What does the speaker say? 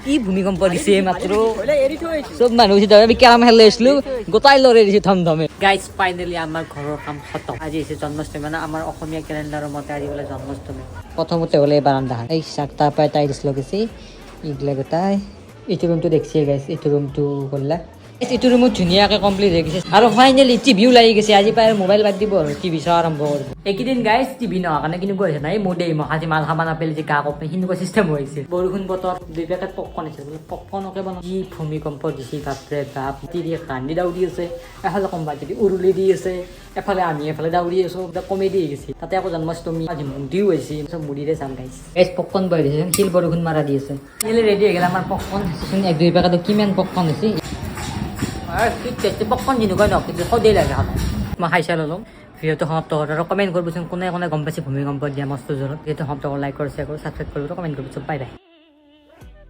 কি ভূমিকম্প দিছে মাত্ৰ সব মানুহ আমি কেৰাম খেলি আছিলো গোটাই লৰে দিছে থমথমে গাইজ ফাইনেলি আমাৰ ঘৰৰ কাম খতম আজি হৈছে জন্মাষ্টমী মানে আমাৰ অসমীয়া কেলেণ্ডাৰৰ মতে আজি বোলে জন্মাষ্টমী প্ৰথমতে হ'লে বাৰান্দা এই চাকটা পাই তাই দিছিল গৈছে এইবিলাক গোটাই এইটো ৰুমটো দেখিছে গাইজ এইটো ৰুমটো কৰিলা এইটো ৰুমত ধুনীয়াকৈ কমপ্লিট হৈ গৈছে আৰু ফাইনেলি টিভিও লাগি গৈছে আজি পাই মোবাইল বাদ দিব আৰু টিভি চোৱা আৰম্ভ কৰিব এইকেইদিন গাইজ টিভি নোহোৱা কাৰণে কিন্তু গৈছে নাই মোৰ দেই মই আজি মাল খাব নাপালে যে গা কপে সেনেকুৱা চিষ্টেম হৈছে বৰষুণ বতৰ 2 পেকেট পপকৰ্ণ আছে বোলে পপকৰ্ণকে বনাওঁ কি ভূমিকম্প দিছে বাপৰে বাপ তিৰি কান্দি দাউৰি আছে এফালে কোনোবা যদি উৰুলি দি আছে এফালে আমি এফালে দাউৰি আছোঁ কমেডি হৈ গৈছে তাতে আকৌ জন্মাষ্টমী আজি মুদিও হৈছে চব মুদিৰে চাম গাইজ গাইজ পপকৰ্ণ বহি দিছে শিল বৰষুণ মাৰা দি আছে শিলে ৰেডি হৈ গ'লে আমাৰ পপকৰ্ণ 1-2 পেকেট কিমান পপকৰ্ণ হৈছে পপকৰ্ণ যেনেকুৱা নওক কিন্তু সদায় লাগে খাব মই খাই চাই ল'লোঁ ভিডিঅ'টো সমাপ্ত কৰোঁ আৰু কমেণ্ট কৰিবচোন কোনে কোনে গম পাইছে ভূমিকম্প দিয়া মস্ত জোৰত ভিডিঅ'টো সমাপ্ত কৰোঁ লাইক কৰোঁ শ্বেয়াৰ কৰোঁ ছাবস্ক্ৰাইব কৰিব কমেণ্ট কৰিবচোন বাই বাই